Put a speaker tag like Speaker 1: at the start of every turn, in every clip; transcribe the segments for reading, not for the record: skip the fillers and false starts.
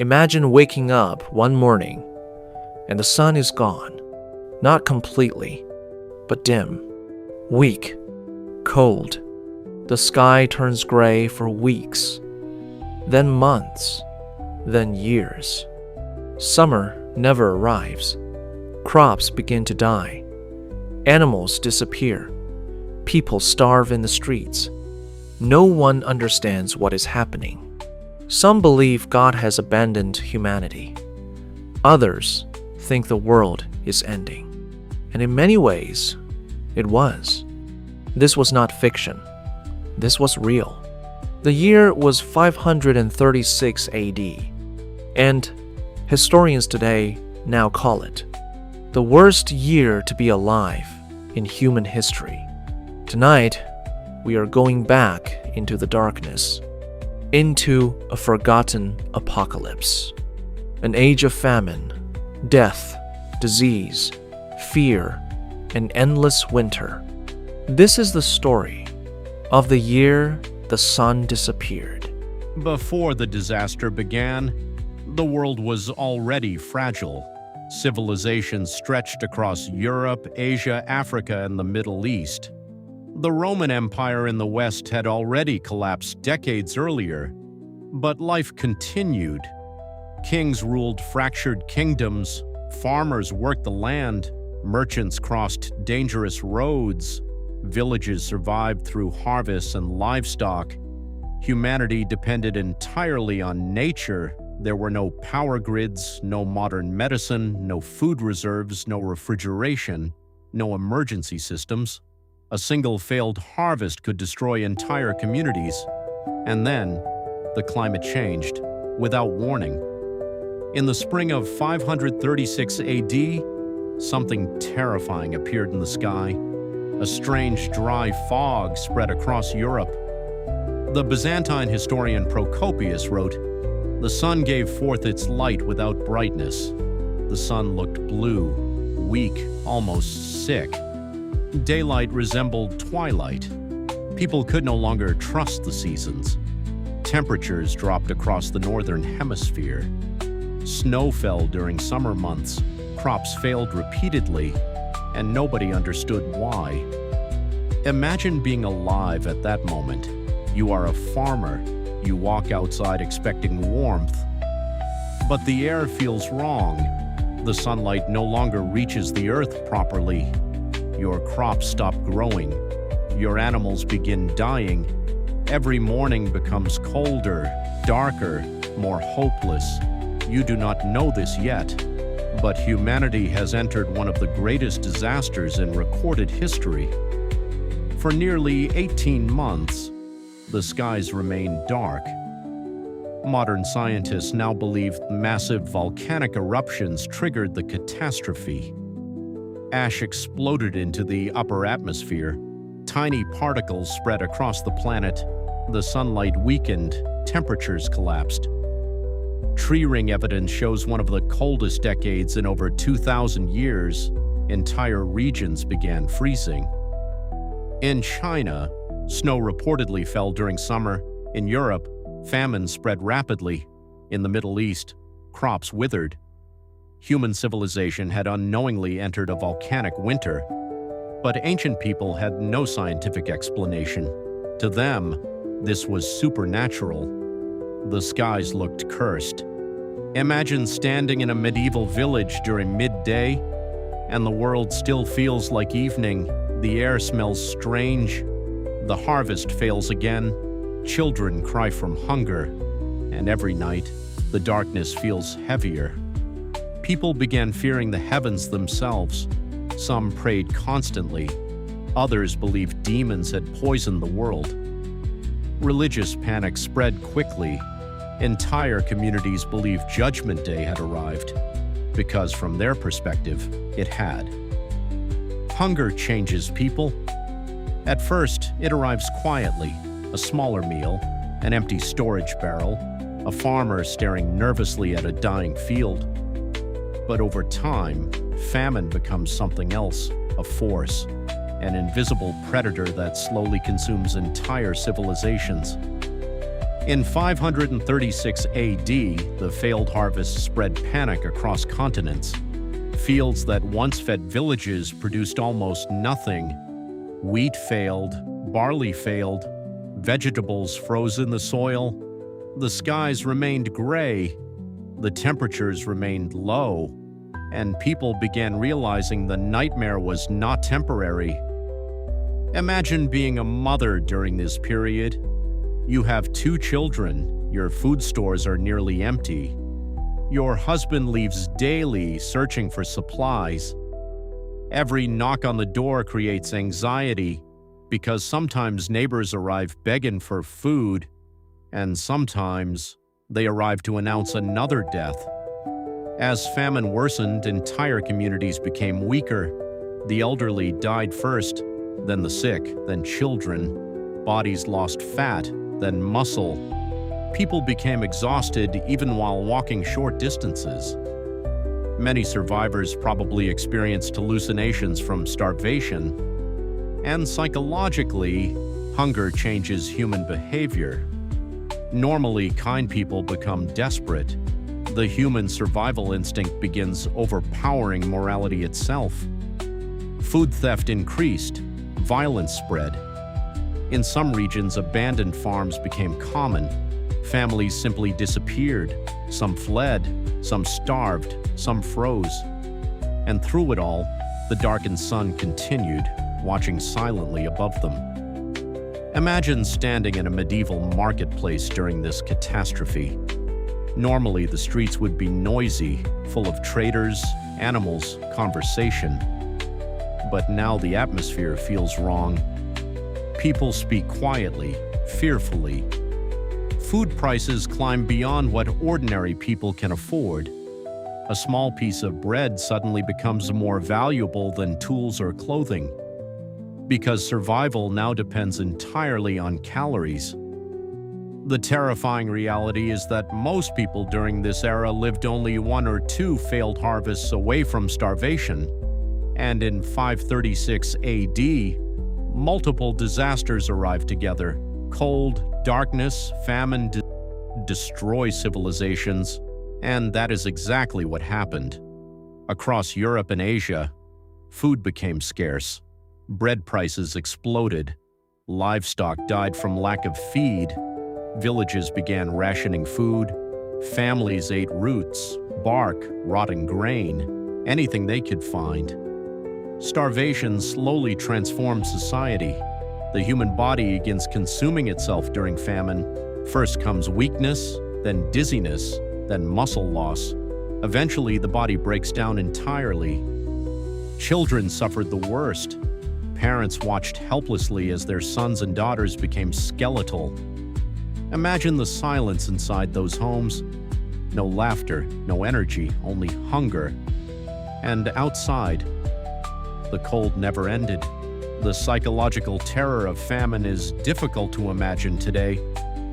Speaker 1: Imagine waking up one morning and the sun is gone. Not completely, but dim, weak, cold. The sky turns gray for weeks, then months, then years. Summer never arrives. Crops begin to die. Animals disappear. People starve in the streets. No one understands what is happening. Some believe God has abandoned humanity. Others think the world is ending. And in many ways, it was. This was not fiction. This was real. The year was 536 AD, and historians today now call it the worst year to be alive in human history. Tonight, we are going back into the darkness, into a forgotten apocalypse, an age of famine, death, disease, fear, and endless winter. This is the story of the year the sun disappeared.
Speaker 2: Before the disaster began, the world was already fragile. Civilizations stretched across Europe, Asia, Africa, and the Middle East. The Roman Empire in the West had already collapsed decades earlier, but life continued. Kings ruled fractured kingdoms, farmers worked the land, merchants crossed dangerous roads, villages survived through harvests and livestock. Humanity depended entirely on nature. There were no power grids, no modern medicine, no food reserves, no refrigeration, no emergency systems. A single failed harvest could destroy entire communities. And then, the climate changed, without warning. In the spring of 536 AD, something terrifying appeared in the sky. A strange, dry fog spread across Europe. The Byzantine historian Procopius wrote, "The sun gave forth its light without brightness. The sun looked blue, weak, almost sick. Daylight resembled twilight. People could no longer trust the seasons. Temperatures dropped across the northern hemisphere. Snow fell during summer months. Crops failed repeatedly, and nobody understood why." Imagine being alive at that moment. You are a farmer. You walk outside expecting warmth, but the air feels wrong. The sunlight no longer reaches the earth properly. Your crops stop growing. Your animals begin dying. Every morning becomes colder, darker, more hopeless. You do not know this yet, but humanity has entered one of the greatest disasters in recorded history. For nearly 18 months, the skies remained dark. Modern scientists now believe massive volcanic eruptions triggered the catastrophe. Ash exploded into the upper atmosphere. Tiny particles spread across the planet. The sunlight weakened. Temperatures collapsed. Tree ring evidence shows one of the coldest decades in over 2,000 years. Entire regions began freezing. In China, snow reportedly fell during summer. In Europe, famine spread rapidly. In the Middle East, crops withered. Human civilization had unknowingly entered a volcanic winter, but ancient people had no scientific explanation. To them, this was supernatural. The skies looked cursed. Imagine standing in a medieval village during midday, and the world still feels like evening. The air smells strange. The harvest fails again. Children cry from hunger. And every night, the darkness feels heavier. People began fearing the heavens themselves. Some prayed constantly. Others believed demons had poisoned the world. Religious panic spread quickly. Entire communities believed Judgment Day had arrived, because from their perspective, it had. Hunger changes people. At first, it arrives quietly, a smaller meal, an empty storage barrel, a farmer staring nervously at a dying field. But over time, famine becomes something else, a force, an invisible predator that slowly consumes entire civilizations. In 536 AD, the failed harvest spread panic across continents. Fields that once fed villages produced almost nothing. Wheat failed, barley failed, vegetables froze in the soil. The skies remained gray, the temperatures remained low, and people began realizing the nightmare was not temporary. Imagine being a mother during this period. You have 2 children, your food stores are nearly empty. Your husband leaves daily searching for supplies. Every knock on the door creates anxiety because sometimes neighbors arrive begging for food, and sometimes they arrive to announce another death. As famine worsened, entire communities became weaker. The elderly died first, then the sick, then children. Bodies lost fat, then muscle. People became exhausted even while walking short distances. Many survivors probably experienced hallucinations from starvation, and psychologically, hunger changes human behavior. Normally, kind people become desperate. The human survival instinct begins overpowering morality itself. Food theft increased, violence spread. In some regions, abandoned farms became common. Families simply disappeared. Some fled, some starved, some froze. And through it all, the darkened sun continued, watching silently above them. Imagine standing in a medieval marketplace during this catastrophe. Normally, the streets would be noisy, full of traders, animals, conversation. But now the atmosphere feels wrong. People speak quietly, fearfully. Food prices climb beyond what ordinary people can afford. A small piece of bread suddenly becomes more valuable than tools or clothing, because survival now depends entirely on calories. The terrifying reality is that most people during this era lived only 1 or 2 failed harvests away from starvation, and in 536 AD, multiple disasters arrived together. Cold, darkness, famine destroy civilizations, and that is exactly what happened. Across Europe and Asia, food became scarce. Bread prices exploded. Livestock died from lack of feed. Villages began rationing food. Families ate roots, bark, rotting grain, anything they could find. Starvation slowly transformed society. The human body begins consuming itself during famine. First comes weakness, then dizziness, then muscle loss. Eventually, the body breaks down entirely. Children suffered the worst. Parents watched helplessly as their sons and daughters became skeletal. Imagine the silence inside those homes. No laughter, no energy, only hunger. And outside, the cold never ended. The psychological terror of famine is difficult to imagine today.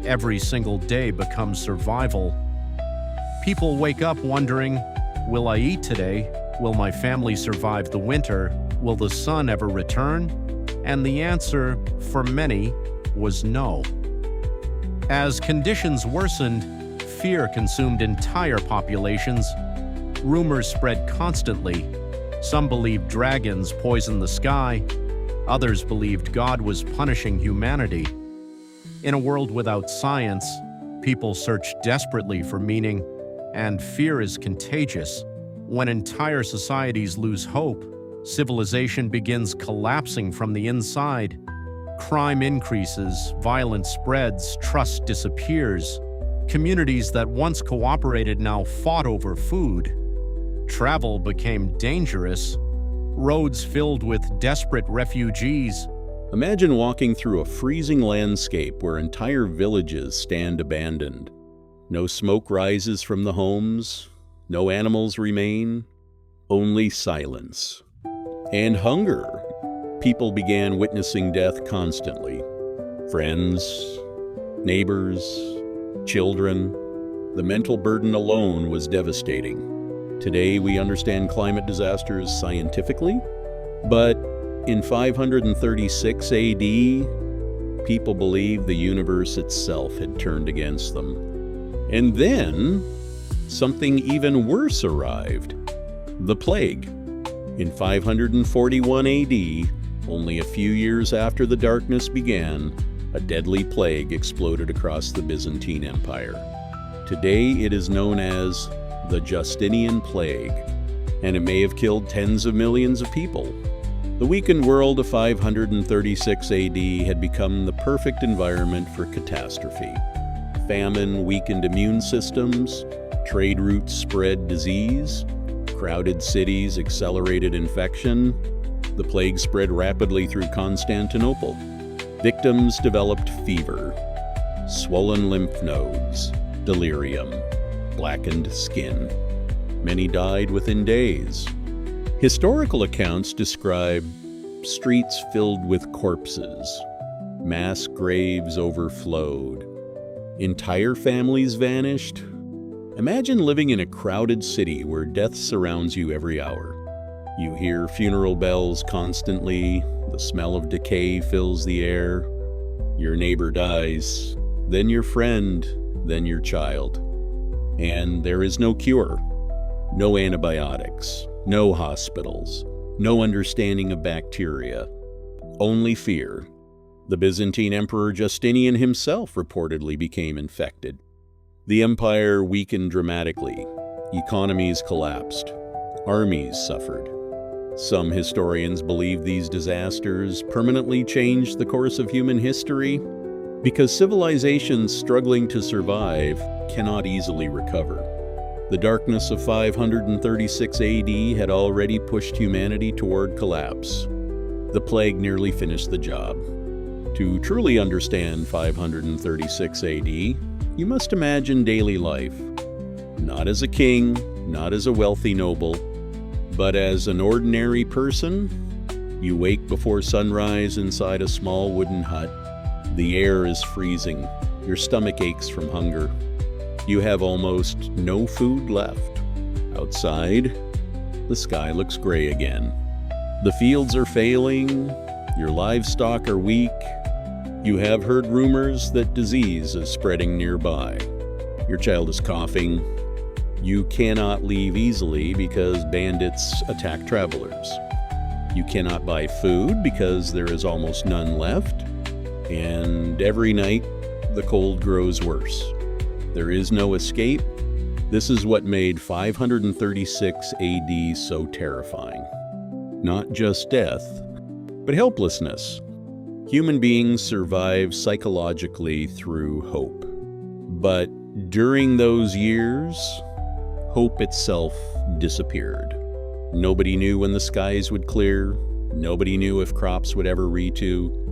Speaker 2: Every single day becomes survival. People wake up wondering, will I eat today? Will my family survive the winter? Will the sun ever return? And the answer, for many, was no. As conditions worsened, fear consumed entire populations. Rumors spread constantly. Some believed dragons poisoned the sky. Others believed God was punishing humanity. In a world without science, people search desperately for meaning, and fear is contagious. When entire societies lose hope, civilization begins collapsing from the inside. Crime increases, violence spreads, trust disappears. Communities that once cooperated now fought over food. Travel became dangerous. Roads filled with desperate refugees.
Speaker 3: Imagine walking through a freezing landscape where entire villages stand abandoned. No smoke rises from the homes, no animals remain, only silence. And hunger. People began witnessing death constantly. Friends, neighbors, children. The mental burden alone was devastating. Today we understand climate disasters scientifically, but in 536 AD, People believed the universe itself had turned against them. And then, something even worse arrived: the plague. In 541 AD, only a few years after the darkness began, a deadly plague exploded across the Byzantine Empire. Today it is known as the Justinian Plague, and it may have killed tens of millions of people. The weakened world of 536 AD had become the perfect environment for catastrophe. Famine weakened immune systems, trade routes spread disease, crowded cities accelerated infection. The plague spread rapidly through Constantinople. Victims developed fever, swollen lymph nodes, delirium, blackened skin. Many died within days. Historical accounts describe streets filled with corpses. Mass graves overflowed. Entire families vanished. Imagine living in a crowded city where death surrounds you every hour. You hear funeral bells constantly. The smell of decay fills the air. Your neighbor dies, then your friend, then your child. And there is no cure. No antibiotics, no hospitals, no understanding of bacteria, only fear. The Byzantine Emperor Justinian himself reportedly became infected. The empire weakened dramatically. Economies collapsed. Armies suffered. Some historians believe these disasters permanently changed the course of human history because civilizations struggling to survive cannot easily recover. The darkness of 536 AD had already pushed humanity toward collapse. The plague nearly finished the job. To truly understand 536 AD, you must imagine daily life. Not as a king, not as a wealthy noble, but as an ordinary person. You wake before sunrise inside a small wooden hut. The air is freezing. Your stomach aches from hunger. You have almost no food left. Outside, the sky looks gray again. The fields are failing. Your livestock are weak. You have heard rumors that disease is spreading nearby. Your child is coughing. You cannot leave easily because bandits attack travelers. You cannot buy food because there is almost none left. And every night, the cold grows worse. There is no escape. This is what made 536 AD so terrifying. Not just death, but helplessness. Human beings survive psychologically through hope. But during those years, hope itself disappeared. Nobody knew when the skies would clear. Nobody knew if crops would ever renew.